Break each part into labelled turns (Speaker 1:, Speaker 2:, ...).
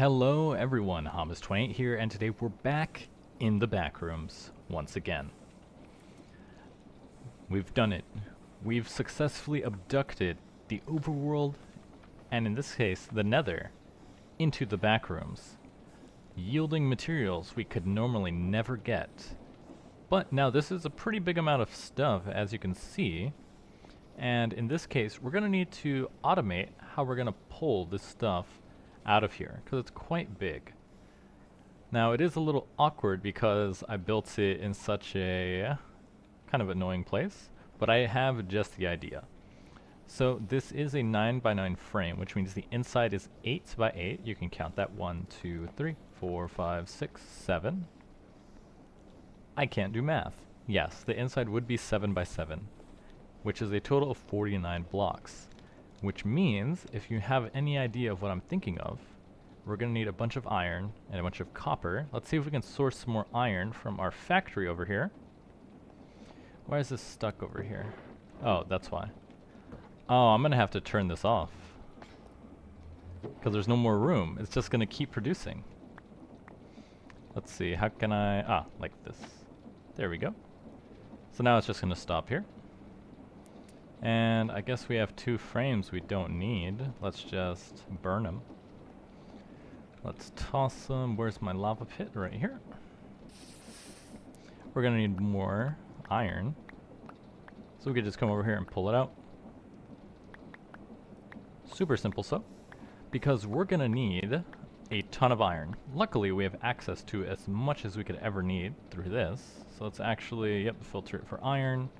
Speaker 1: Hello everyone, Hamas28 here, and today we're back in the Backrooms once again. We've done it. We've successfully abducted the Overworld, and in this case, the Nether, into the Backrooms, yielding materials we could normally never get. But now this is a pretty big amount of stuff, as you can see, and in this case, we're going to need to automate how we're going to pull this stuff out of here, because it's quite big. Now it is a little awkward because I built it in such a kind of annoying place, but I have just the idea. So this is a 9x9 frame, which means the inside is 8x8. You can count that 1, 2, 3, 4, 5, 6, 7. I can't do math. Yes, the inside would be 7x7, which is a total of 49 blocks. Which means, if you have any idea of what I'm thinking of, we're going to need a bunch of iron and a bunch of copper. Let's see if we can source some more iron from our factory over here. Why is this stuck over here? Oh, that's why. Oh, I'm going to have to turn this off, because there's no more room. It's just going to keep producing. Let's see, how can I... like this. There we go. So now it's just going to stop here. And I guess we have 2 frames we don't need. Let's just burn them. Let's toss them. Where's my lava pit? Right here. We're gonna need more iron. So we could just come over here and pull it out. Super simple so. Because we're gonna need a ton of iron. Luckily we have access to as much as we could ever need through this. So let's actually, filter it for iron.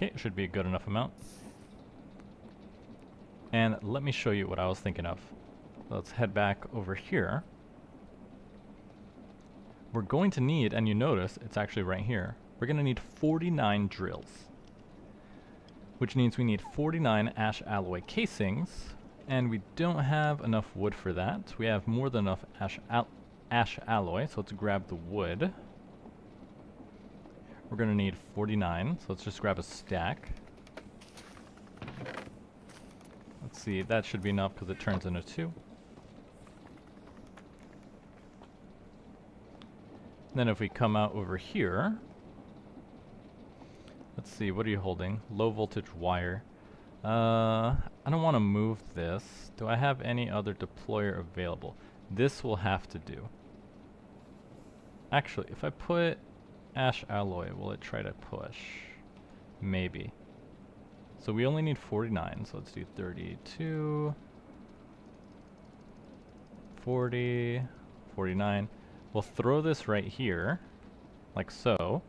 Speaker 1: Okay, should be a good enough amount. And let me show you what I was thinking of. Let's head back over here. We're going to need, and you notice it's actually right here, we're going to need 49 drills. Which means we need 49 ash alloy casings, and we don't have enough wood for that. We have more than enough ash alloy, so let's grab the wood. We're going to need 49, so let's just grab a stack. Let's see, that should be enough because it turns into 2. And then if we come out over here, let's see, what are you holding? Low voltage wire. I don't want to move this. Do I have any other deployer available? This will have to do. Actually, if I put ash alloy, will it try to push? Maybe. So we only need 49, so let's do 32, 40, 49. We'll throw this right here, like so.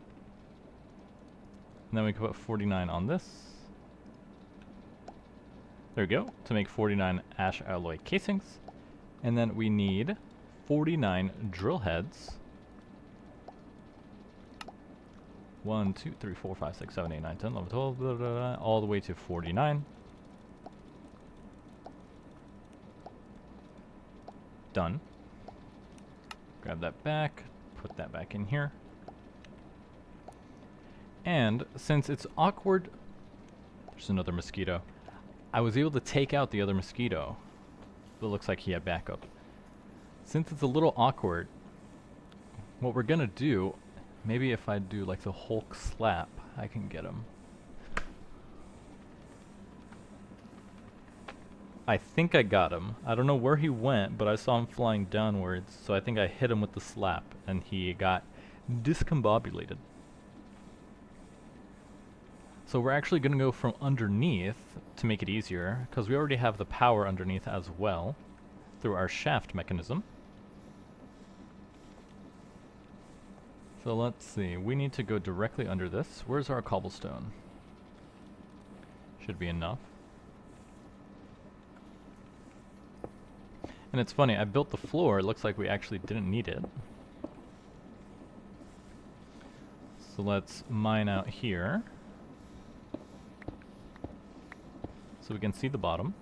Speaker 1: And then we can put 49 on this. There we go, to make 49 ash alloy casings. And then we need 49 drill heads. 1, 2, 3, 4, 5, 6, 7, 8, 9, 10, 11, 12, blah, blah, blah, all the way to 49. Done. Grab that back, put that back in here. And since it's awkward, there's another mosquito. I was able to take out the other mosquito, but it looks like he had backup. Since it's a little awkward, what we're gonna do, maybe if I do like the Hulk slap, I can get him. I think I got him. I don't know where he went, but I saw him flying downwards, so I think I hit him with the slap, and he got discombobulated. So we're actually going to go from underneath to make it easier, because we already have the power underneath as well, through our shaft mechanism. So let's see, we need to go directly under this. Where's our cobblestone? Should be enough. And it's funny, I built the floor, it looks like we actually didn't need it. So let's mine out here, so we can see the bottom.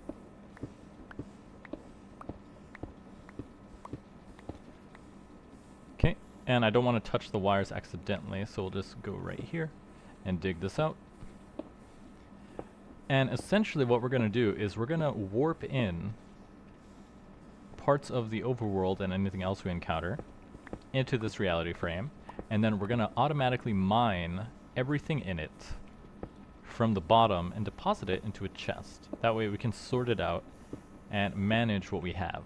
Speaker 1: Okay. And I don't want to touch the wires accidentally, so we'll just go right here and dig this out. And essentially what we're going to do is we're going to warp in parts of the overworld and anything else we encounter into this reality frame, and then we're going to automatically mine everything in it from the bottom and deposit it into a chest. That way we can sort it out and manage what we have.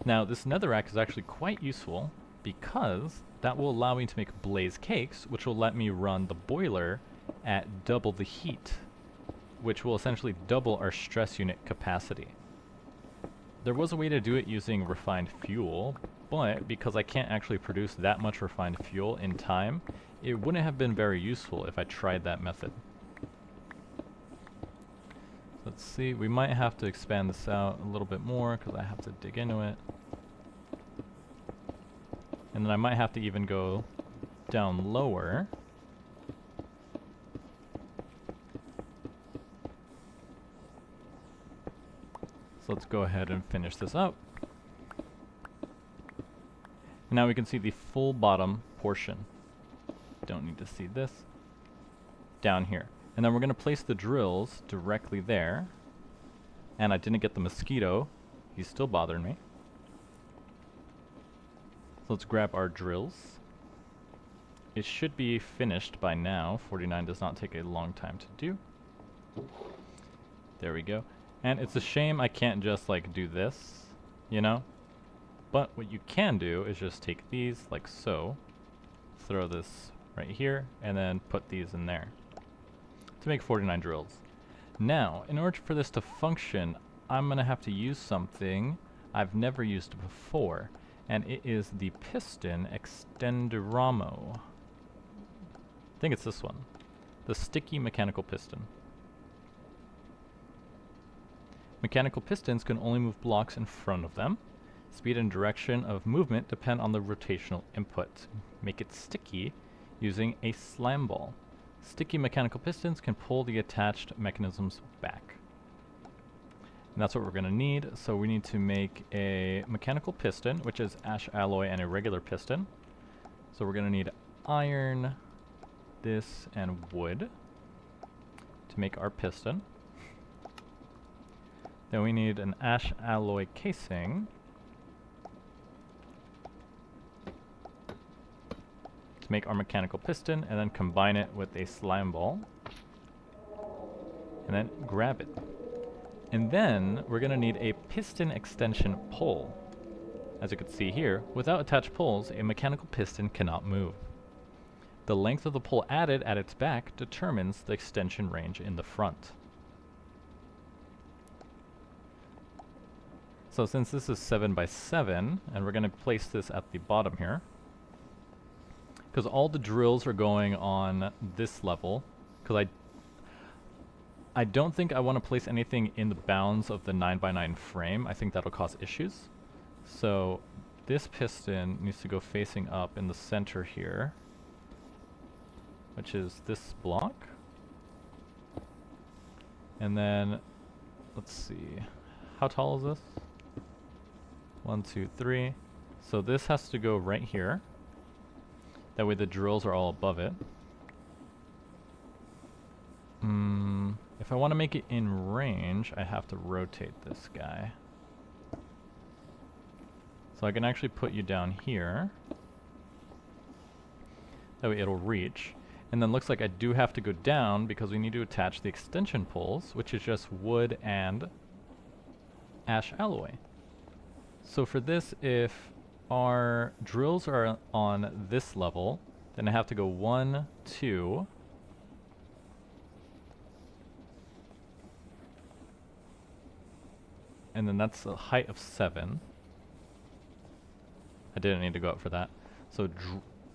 Speaker 1: Now this netherrack is actually quite useful because that will allow me to make blaze cakes, which will let me run the boiler at double the heat, which will essentially double our stress unit capacity. There was a way to do it using refined fuel, but because I can't actually produce that much refined fuel in time, it wouldn't have been very useful if I tried that method. Let's see, we might have to expand this out a little bit more because I have to dig into it. And then I might have to even go down lower. So let's go ahead and finish this up. Now we can see the full bottom portion. Don't need to see this. Down here. And then we're going to place the drills directly there. And I didn't get the mosquito. He's still bothering me. So let's grab our drills. It should be finished by now. 49 does not take a long time to do. There we go. And it's a shame I can't just like do this, you know? But what you can do is just take these like so, throw this right here, and then put these in there to make 49 drills. Now, in order for this to function, I'm going to have to use something I've never used before, and it is the piston extenderamo. I think it's this one, the sticky mechanical piston. Mechanical pistons can only move blocks in front of them. Speed and direction of movement depend on the rotational input. Make it sticky using a slam ball. Sticky mechanical pistons can pull the attached mechanisms back. And that's what we're going to need. So we need to make a mechanical piston, which is ash alloy and a regular piston. So we're going to need iron, this, and wood to make our piston. Then we need an ash alloy casing to make our mechanical piston, and then combine it with a slime ball, and then grab it. And then we're going to need a piston extension pole. As you can see here, without attached poles, a mechanical piston cannot move. The length of the pole added at its back determines the extension range in the front. So since this is 7 by 7, and we're going to place this at the bottom here, because all the drills are going on this level, because I don't think I want to place anything in the bounds of the 9 by 9 frame. I think that'll cause issues. So this piston needs to go facing up in the center here, which is this block. And then, let's see, how tall is this? 1, 2, 3. So this has to go right here. That way the drills are all above it. If I want to make it in range, I have to rotate this guy. So I can actually put you down here. That way it'll reach. And then looks like I do have to go down because we need to attach the extension poles, which is just wood and ash alloy. So for this, if our drills are on this level, then I have to go 1, 2, and then that's a height of 7. I didn't need to go up for that. So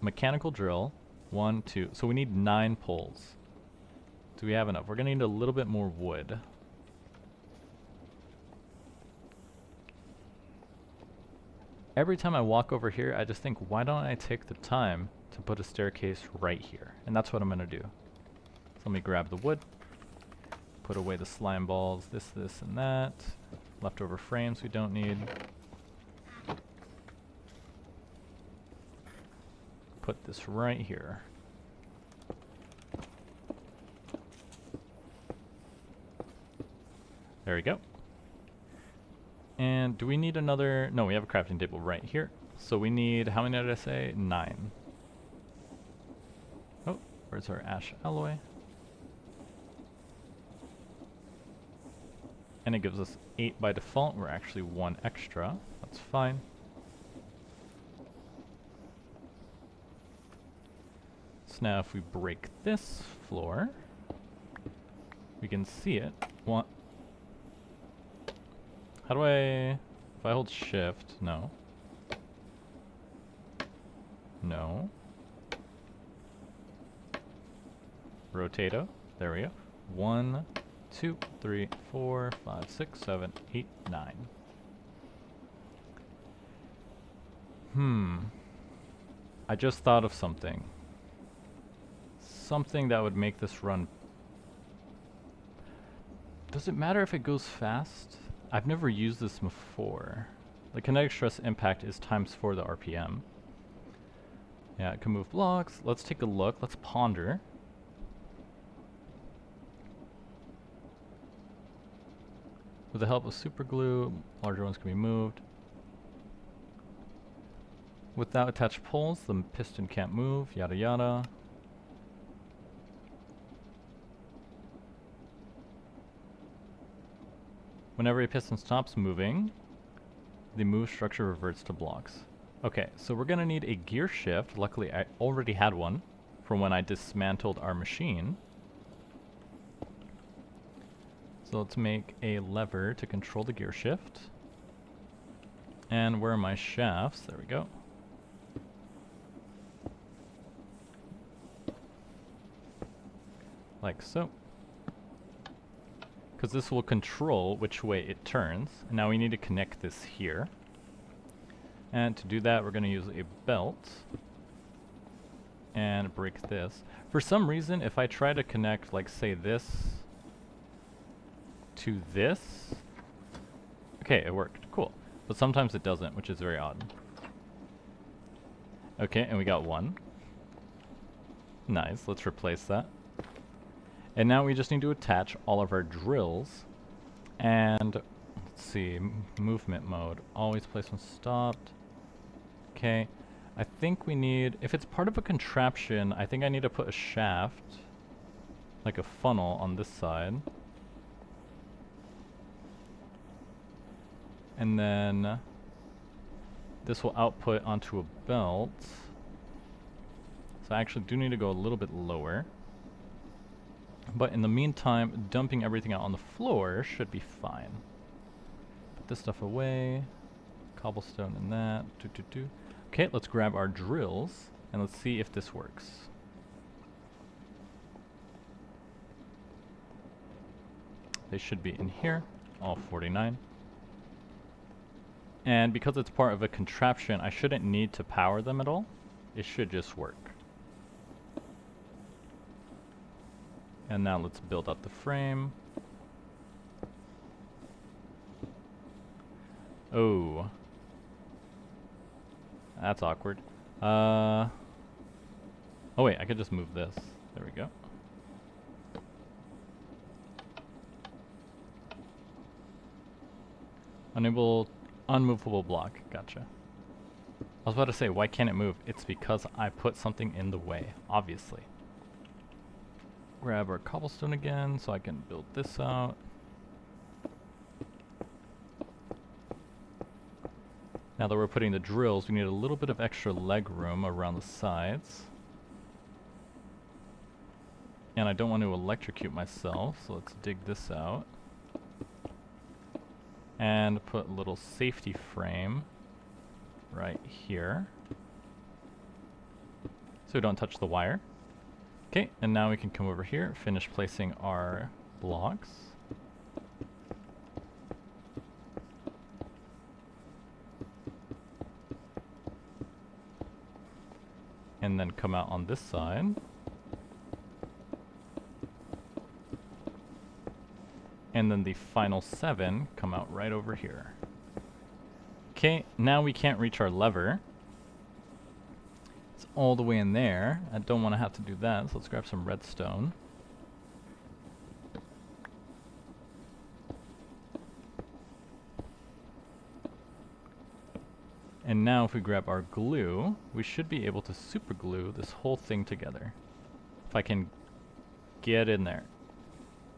Speaker 1: mechanical drill, 1, 2. So we need 9 poles. Do we have enough? We're going to need a little bit more wood. Every time I walk over here, I just think, why don't I take the time to put a staircase right here? And that's what I'm going to do. So let me grab the wood, put away the slime balls, this, and that. Leftover frames we don't need. Put this right here. There we go. And do we need another? No, we have a crafting table right here. So we need, how many did I say? 9. Oh, where's our ash alloy? And it gives us 8 by default. We're actually 1 extra. That's fine. So now if we break this floor, we can see it. What? How do I... If I hold shift, no. No. Rotato. There we go. 1, 2, 3, 4, 5, 6, 7, 8, 9. I just thought of something. Something that would make this run... Does it matter if it goes fast? I've never used this before. The kinetic stress impact is ×4 the RPM. Yeah, it can move blocks. Let's take a look. Let's ponder. With the help of super glue, larger ones can be moved. Without attached poles, the piston can't move, yada yada. Whenever a piston stops moving, the move structure reverts to blocks. Okay, so we're gonna need a gear shift. Luckily, I already had one from when I dismantled our machine. So let's make a lever to control the gear shift. And where are my shafts? There we go. Like so. Because this will control which way it turns. And now we need to connect this here. And to do that, we're going to use a belt. And break this. For some reason, if I try to connect, like, say this to this... Okay, it worked. Cool. But sometimes it doesn't, which is very odd. Okay, and we got 1. Nice, let's replace that. And now we just need to attach all of our drills. And, let's see, movement mode. Always place when stopped. Okay, I think we need, if it's part of a contraption, I think I need to put a shaft, like a funnel on this side. And then this will output onto a belt. So I actually do need to go a little bit lower. But in the meantime, dumping everything out on the floor should be fine. Put this stuff away. Cobblestone and that. Okay, let's grab our drills and let's see if this works. They should be in here, all 49. And because it's part of a contraption, I shouldn't need to power them at all. It should just work. And now let's build up the frame. Oh. That's awkward. Oh wait, I could just move this. There we go. Unmovable block. Gotcha. I was about to say, why can't it move? It's because I put something in the way, obviously. Grab our cobblestone again so I can build this out. Now that we're putting the drills, we need a little bit of extra leg room around the sides. And I don't want to electrocute myself, so let's dig this out. And put a little safety frame right here, so we don't touch the wire. Okay, and now we can come over here, finish placing our blocks. And then come out on this side. And then the final 7 come out right over here. Okay, now we can't reach our lever. It's all the way in there. I don't want to have to do that, so let's grab some redstone. And now if we grab our glue, we should be able to super glue this whole thing together. If I can get in there.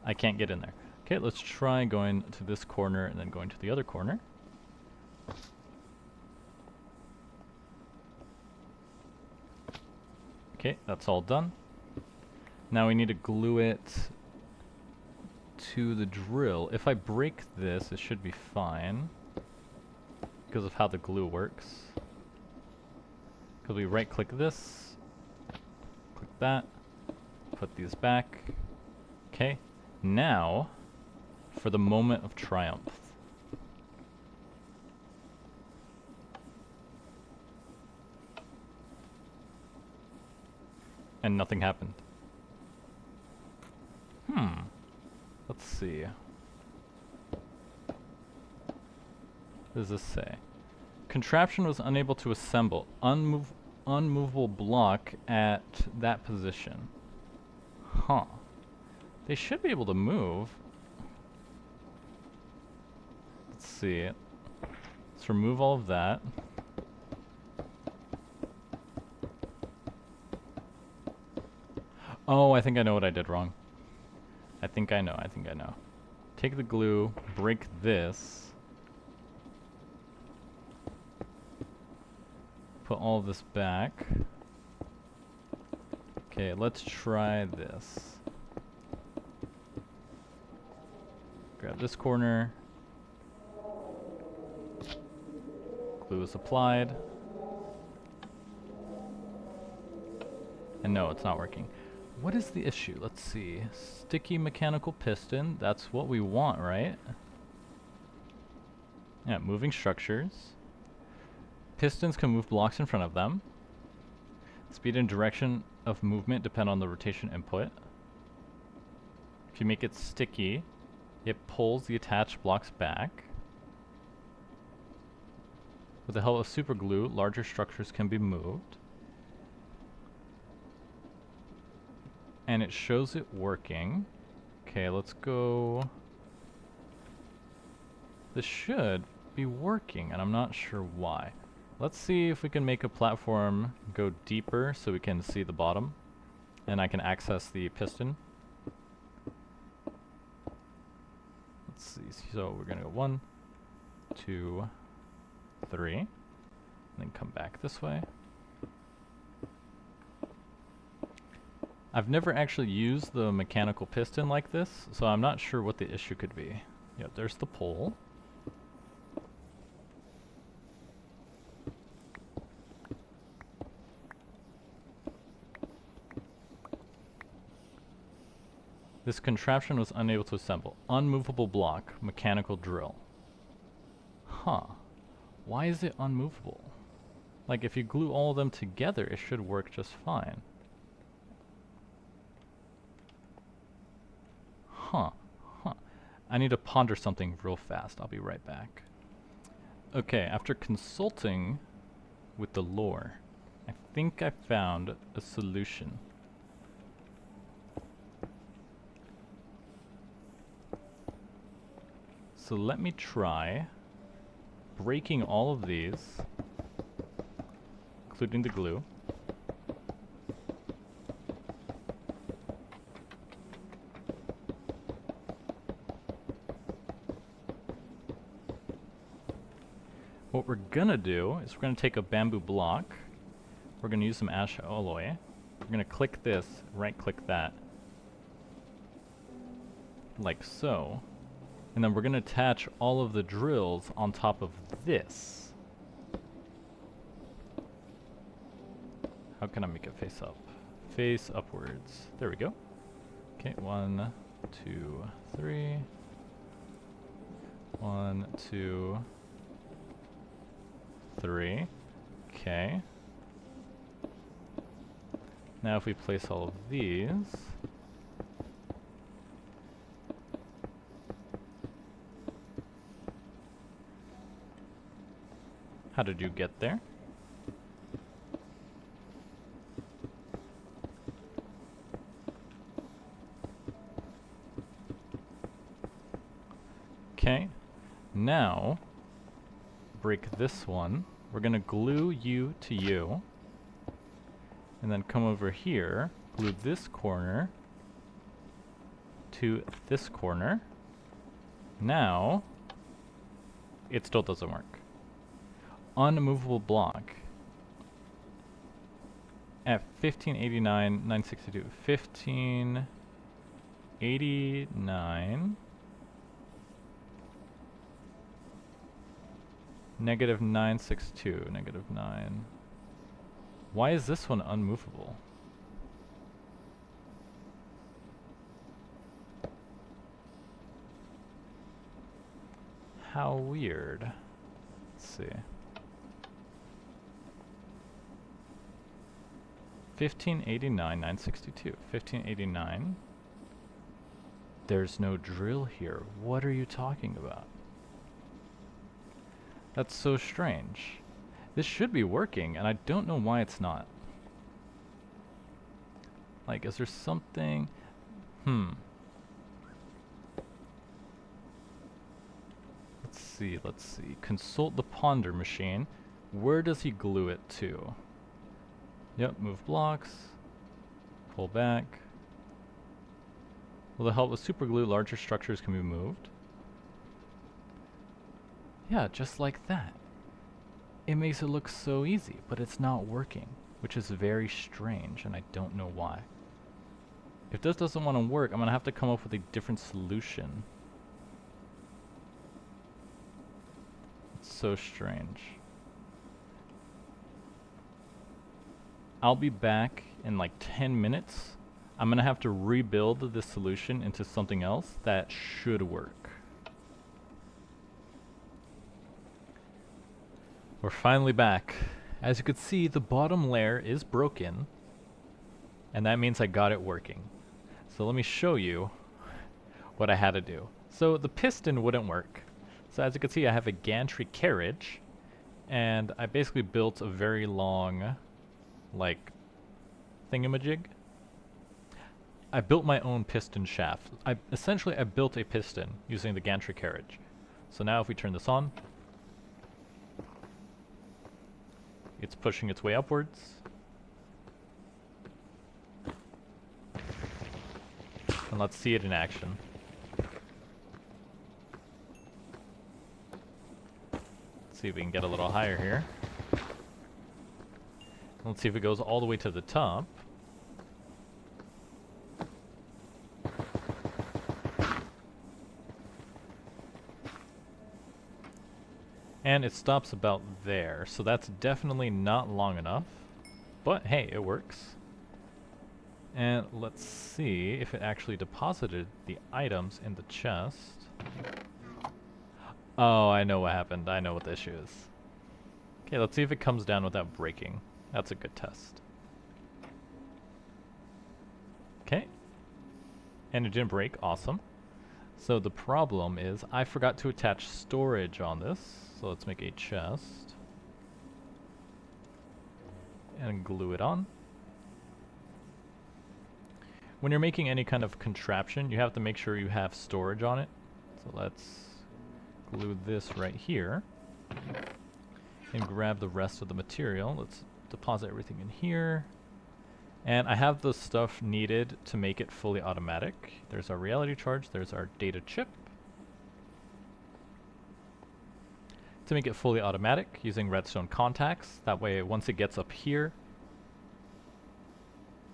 Speaker 1: I can't get in there. Okay, let's try going to this corner and then going to the other corner. Okay, that's all done. Now we need to glue it to the drill. If I break this, it should be fine because of how the glue works. Because we right click this, click that, put these back. Okay, now for the moment of triumph. And nothing happened. Let's see. What does this say? Contraption was unable to assemble. Unmovable block at that position. Huh. They should be able to move. Let's see. Let's remove all of that. Oh, I think I know what I did wrong. I think I know. Take the glue, break this. Put all of this back. Okay, let's try this. Grab this corner. Glue is applied. And no, it's not working. What is the issue? Let's see. Sticky mechanical piston. That's what we want, right? Yeah, moving structures. Pistons can move blocks in front of them. Speed and direction of movement depend on the rotation input. If you make it sticky, it pulls the attached blocks back. With the help of super glue, larger structures can be moved. And it shows it working. Okay, let's go. This should be working, and I'm not sure why. Let's see if we can make a platform go deeper so we can see the bottom, and I can access the piston. Let's see, so we're gonna go 1, 2, 3, and then come back this way. I've never actually used the mechanical piston like this, so I'm not sure what the issue could be. Yep, there's the pole. This contraption was unable to assemble. Unmovable block, mechanical drill. Huh. Why is it unmovable? Like, if you glue all of them together, it should work just fine. Huh. I need to ponder something real fast. I'll be right back. Okay, after consulting with the lore, I think I found a solution. So let me try breaking all of these, including the glue. What we're gonna do is we're gonna take a bamboo block. We're gonna use some ash alloy. We're gonna click this, right click that, like so. And then we're gonna attach all of the drills on top of this. How can I make it face up? Face upwards. There we go. Okay, 1, 2, 3. 1, 2, 3. Okay. Now if we place all of these, how did you get there? Okay. Now break this one. we're gonna glue you to you, and then come over here, glue this corner to this corner. Now, it still doesn't work. Unmovable block at 1589, 962, 1589, negative 962, negative 9. Why is this one unmovable? How weird. Let's see. 1589, 962. 1589. There's no drill here. What are you talking about? That's so strange. This should be working, and I don't know why it's not. Like, is there something? Let's see. Consult the ponder machine. Where does he glue it to? Yep, move blocks. Pull back. With the help of superglue, larger structures can be moved. Yeah, just like that. It makes it look so easy, but it's not working, which is very strange, and I don't know why. If this doesn't want to work, I'm going to have to come up with a different solution. It's so strange. I'll be back in like 10 minutes. I'm going to have to rebuild this solution into something else that should work. We're finally back. As you can see, the bottom layer is broken, and that means I got it working. So let me show you what I had to do. So the piston wouldn't work. So as you can see, I have a gantry carriage, and I basically built a very long, like, thingamajig. I built my own piston shaft. Essentially I built a piston using the gantry carriage. So now if we turn this on, it's pushing its way upwards. And let's see it in action. Let's see if we can get a little higher here. Let's see if it goes all the way to the top. And it stops about there, so that's definitely not long enough. But hey, it works. And let's see if it actually deposited the items in the chest. Oh, I know what happened. I know what the issue is. Okay, let's see if it comes down without breaking. That's a good test. Okay. And it didn't break. Awesome. So the problem is I forgot to attach storage on this. So let's make a chest. And glue it on. When you're making any kind of contraption, you have to make sure you have storage on it. So let's glue this right here. And grab the rest of the material. Let's deposit everything in here. And I have the stuff needed to make it fully automatic. There's our reality charge, there's our data chip. To make it fully automatic, using redstone contacts. That way, once it gets up here,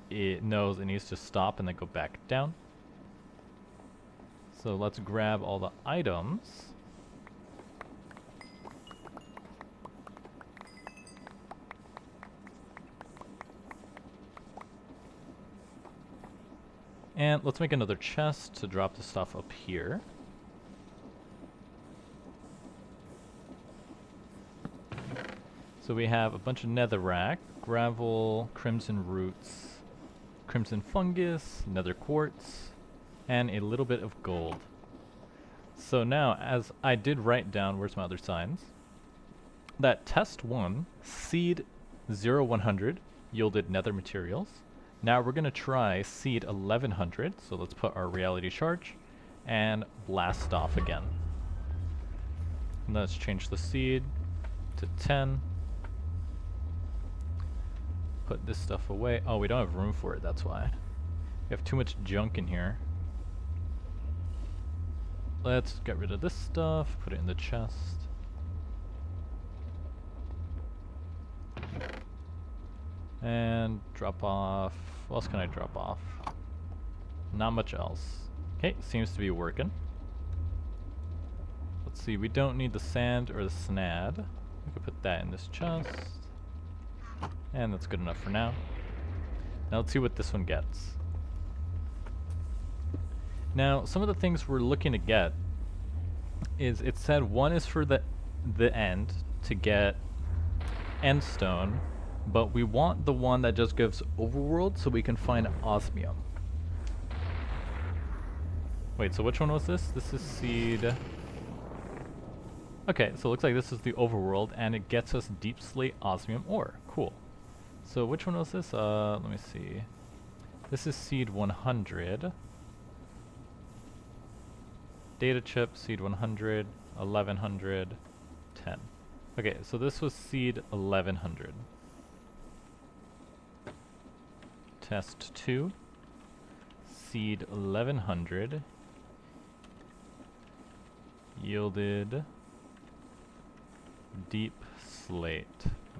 Speaker 1: it knows it needs to stop and then go back down. So let's grab all the items. And let's make another chest to drop the stuff up here. So we have a bunch of netherrack, gravel, crimson roots, crimson fungus, nether quartz, and a little bit of gold. So now, as I did write down, where's my other signs? That test 1, seed 0100, yielded nether materials. Now we're going to try seed 1100, so let's put our reality charge and blast off again. And let's change the seed to 10. put this stuff away. Oh, we don't have room for it, that's why. We have too much junk in here. Let's get rid of this stuff, put it in the chest. And drop off. What else can I drop off? Not much else. Okay, seems to be working. Let's see, we don't need the sand or the snad. We could put that in this chest. And that's good enough for now. Now let's see what this one gets. Now, some of the things we're looking to get is, it said one is for the end to get end stone, but we want the one that just gives overworld so we can find osmium. Wait, so which one was this? This is seed. Okay, so it looks like this is the overworld and it gets us deep slate osmium ore. Cool. So which one was this? Let me see. This is seed 100. Data chip, seed 100, 1100, 10. Okay, so this was seed 1100. Test 2. Seed 1100 yielded deep slate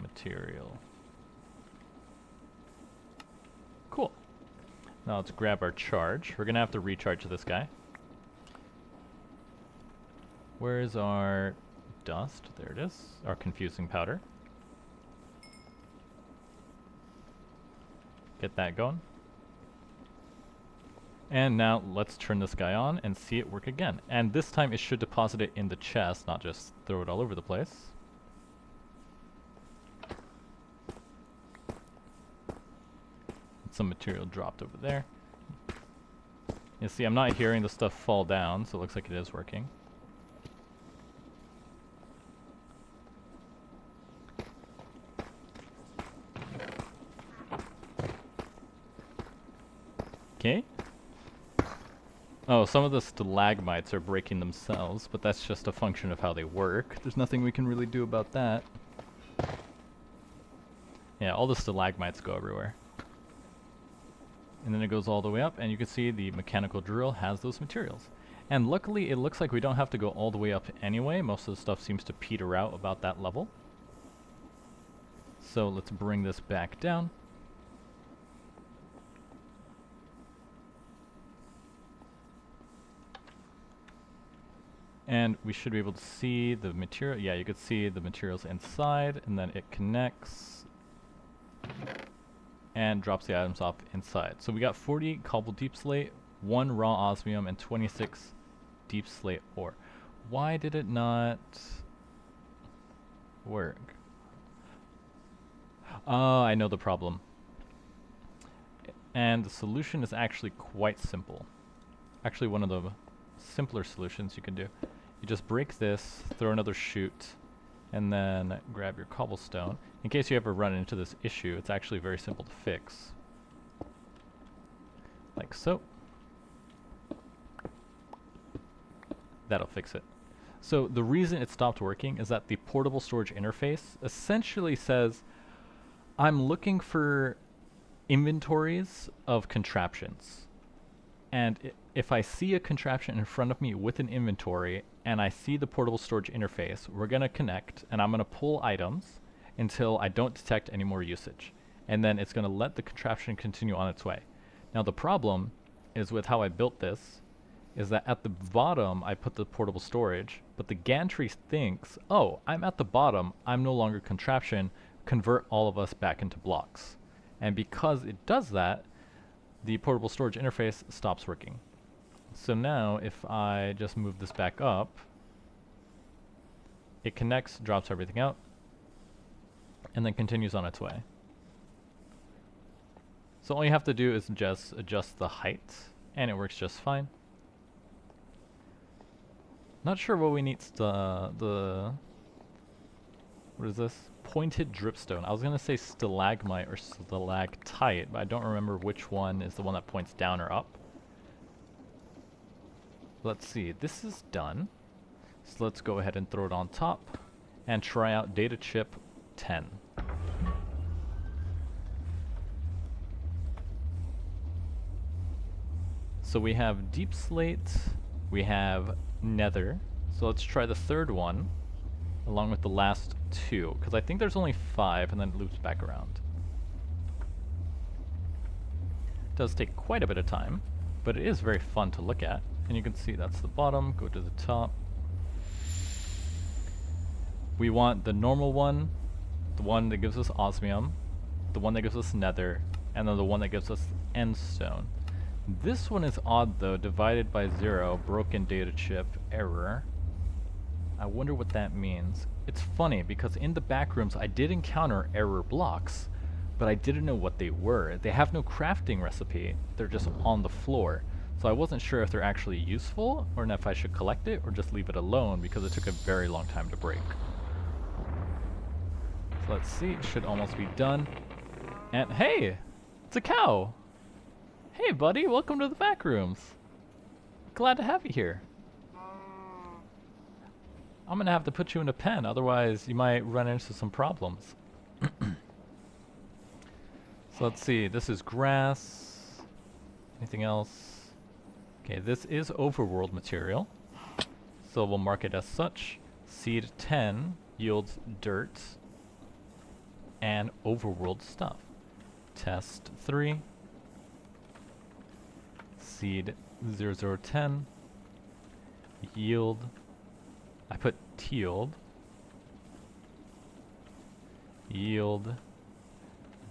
Speaker 1: material. Cool. Now let's grab our charge. We're gonna have to recharge this guy. Where's our dust? There it is. Our confusing powder. Get that going. And now let's turn this guy on and see it work again. And this time it should deposit it in the chest, not just throw it all over the place. Some material dropped over there. You see, I'm not hearing the stuff fall down, so it looks like it is working. Okay. Oh, some of the stalagmites are breaking themselves, but that's just a function of how they work. There's nothing we can really do about that. Yeah, all the stalagmites go everywhere. And then it goes all the way up, and you can see the mechanical drill has those materials. And luckily, it looks like we don't have to go all the way up anyway. Most of the stuff seems to peter out about that level. So let's bring this back down. And we should be able to see the material. Yeah, you could see the materials inside, and then it connects and drops the items off inside. So we got 40 cobble deep slate, 1 raw osmium, and 26 deep slate ore. Why did it not work? Oh, I know the problem. And the solution is actually quite simple. Actually, one of the simpler solutions you can do. You just break this, throw another chute, and then grab your cobblestone. In case you ever run into this issue, it's actually very simple to fix. Like so. That'll fix it. So the reason it stopped working is that the portable storage interface essentially says, I'm looking for inventories of contraptions. And if I see a contraption in front of me with an inventory and I see the portable storage interface, we're going to connect and I'm going to pull items until I don't detect any more usage. And then it's going to let the contraption continue on its way. Now the problem is with how I built this is that at the bottom I put the portable storage, but the gantry thinks, oh, I'm at the bottom, I'm no longer contraption, convert all of us back into blocks. And because it does that, the portable storage interface stops working. So now if I just move this back up, it connects, drops everything out, and then continues on its way. So all you have to do is just adjust the height, and it works just fine. Not sure what we need what is this? Pointed dripstone. I was gonna say stalagmite or stalactite, but I don't remember which one is the one that points down or up. Let's see, this is done. So let's go ahead and throw it on top and try out data chip 10. So we have deep slate, we have nether. So let's try the third one, along with the last two, because I think there's only 5 and then it loops back around. It does take quite a bit of time, but it is very fun to look at. And you can see that's the bottom, go to the top. We want the normal one, the one that gives us osmium, the one that gives us nether, and then the one that gives us endstone. This one is odd though, divided by 0, broken data chip, error. I wonder what that means. It's funny because in the backrooms I did encounter error blocks, but I didn't know what they were. They have no crafting recipe, they're just on the floor. So I wasn't sure if they're actually useful, or if I should collect it, or just leave it alone, because it took a very long time to break. So let's see, it should almost be done. And hey! It's a cow! Hey buddy, welcome to the backrooms! Glad to have you here. I'm gonna have to put you in a pen, otherwise you might run into some problems. So let's see, this is grass. Anything else? Okay, this is overworld material, so we'll mark it as such. Seed 10 yields dirt and overworld stuff. Test 3. Seed 0010 yield, I put yield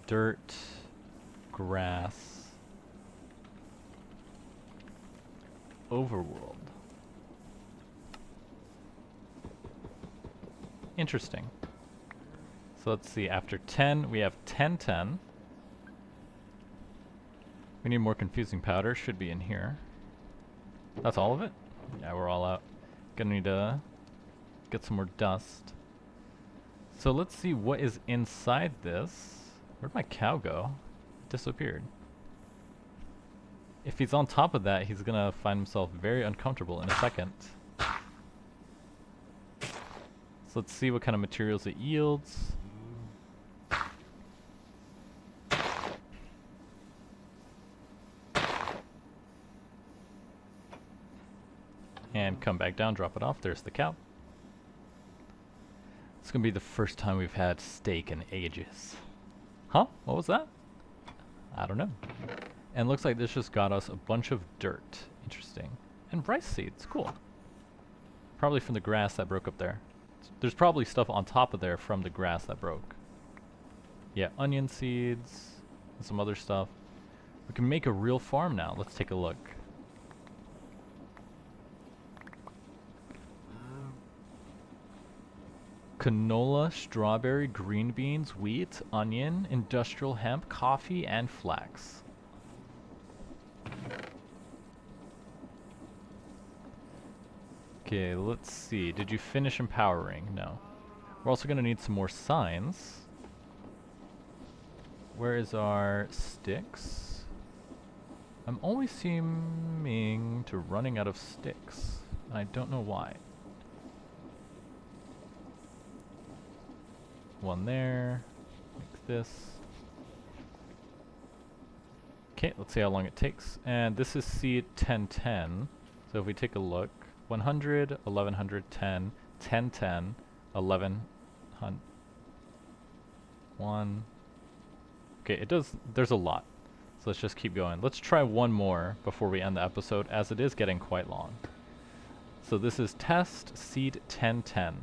Speaker 1: dirt, grass, overworld. Interesting. So let's see, after 10 we have 1010. We need more confusing powder, should be in here. That's all of it? Yeah, we're all out. Gonna need to get some more dust. So let's see what is inside this. Where'd my cow go? It disappeared. If he's on top of that, he's gonna find himself very uncomfortable in a second. So let's see what kind of materials it yields. And come back down, drop it off. There's the cow. It's gonna be the first time we've had steak in ages. Huh? What was that? I don't know. And looks like this just got us a bunch of dirt. Interesting. And rice seeds. Cool. Probably from the grass that broke up there. There's probably stuff on top of there from the grass that broke. Yeah, onion seeds and some other stuff. We can make a real farm now. Let's take a look. Canola, strawberry, green beans, wheat, onion, industrial hemp, coffee, and flax. Okay, let's see. Did you finish empowering? No. We're also going to need some more signs. Where is our sticks? I'm always seeming to running out of sticks, and I don't know why. One there, like this. Okay, let's see how long it takes. And this is seed 1010. So if we take a look, 100, 1100, 10, 1010, 1100, 1. Okay, it does, there's a lot. So let's just keep going. Let's try one more before we end the episode, as it is getting quite long. So this is test seed 1010.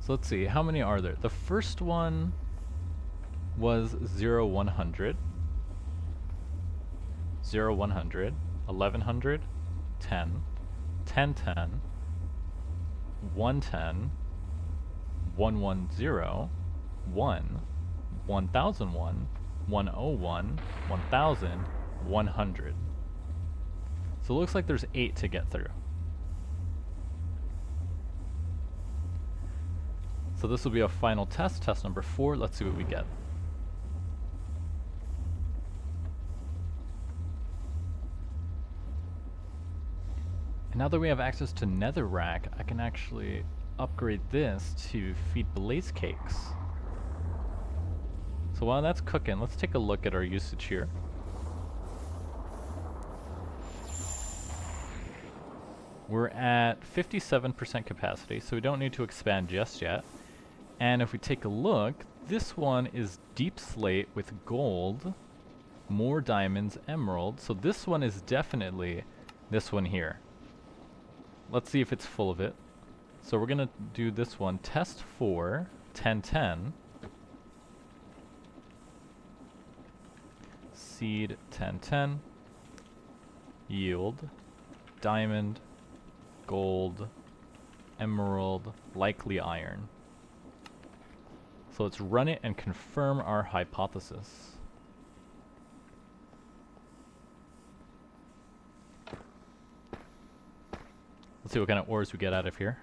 Speaker 1: So let's see, how many are there? The first one was 0, 100, 0, 100, 1100, 10, 1010, 110, 110, 1, 1001, 101, 1000, 100. So it looks like there's 8 to get through. So this will be a final test, test number 4. Let's see what we get. And now that we have access to netherrack, I can actually upgrade this to feed blaze cakes. So while that's cooking, let's take a look at our usage here. We're at 57% capacity, so we don't need to expand just yet. And if we take a look, this one is deep slate with gold, more diamonds, emerald. So this one is definitely this one here. Let's see if it's full of it. So we're gonna do this one, test for 1010. Seed 1010. Yield. Diamond. Gold. Emerald. Likely iron. So let's run it and confirm our hypothesis. Let's see what kind of ores we get out of here.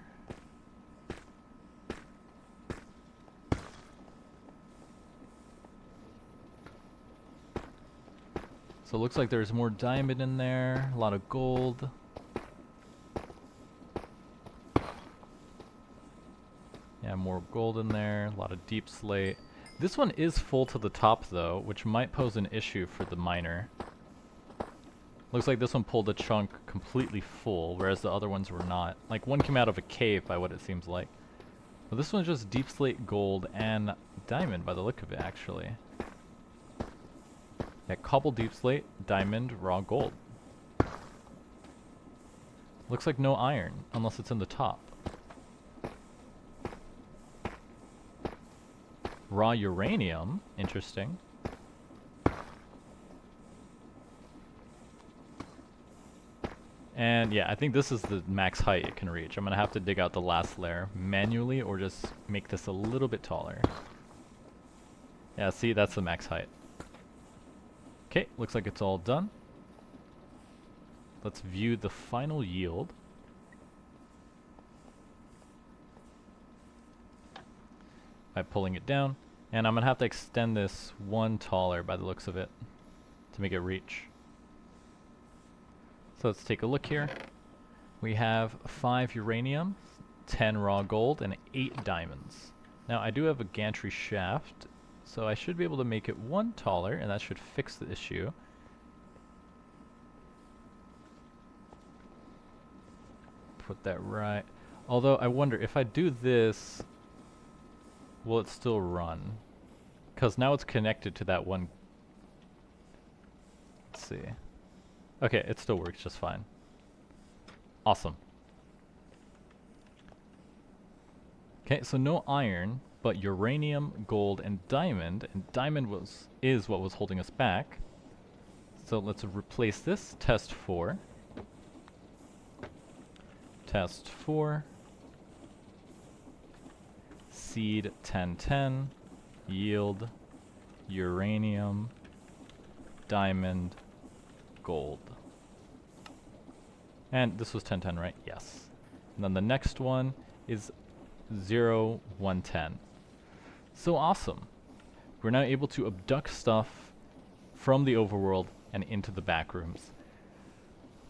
Speaker 1: So it looks like there's more diamond in there, a lot of gold. Yeah, more gold in there, a lot of deep slate. This one is full to the top though, which might pose an issue for the miner. Looks like this one pulled a chunk completely full, whereas the other ones were not. Like one came out of a cave by what it seems like. But this one's just deep slate gold and diamond by the look of it actually. Yeah, cobble deep slate, diamond, raw gold. Looks like no iron, unless it's in the top. Raw uranium, interesting. And yeah, I think this is the max height it can reach. I'm gonna have to dig out the last layer manually or just make this a little bit taller. Yeah, see, that's the max height. Okay, looks like it's all done. Let's view the final yield. By pulling it down. And I'm gonna have to extend this one taller by the looks of it to make it reach. So let's take a look here. We have 5 uranium, 10 raw gold, and 8 diamonds. Now I do have a gantry shaft, so I should be able to make it one taller, and that should fix the issue. Put that right. Although I wonder, if I do this, will it still run? Because now it's connected to that one. Let's see. Okay, it still works just fine. Awesome. Okay, so no iron, but uranium, gold, and diamond is what was holding us back. So let's replace this. Test 4. Test 4. Seed 1010. Yield. Uranium. Diamond. Gold. And this was 1010, right? Yes. And then the next one is 0110. So awesome. We're now able to abduct stuff from the overworld and into the backrooms.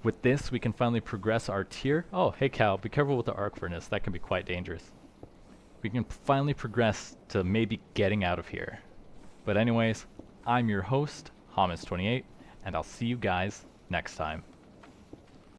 Speaker 1: With this, we can finally progress our tier. Oh, hey Cal, be careful with the arc furnace. That can be quite dangerous. We can finally progress to maybe getting out of here. But anyways, I'm your host, Hamas28, and I'll see you guys next time.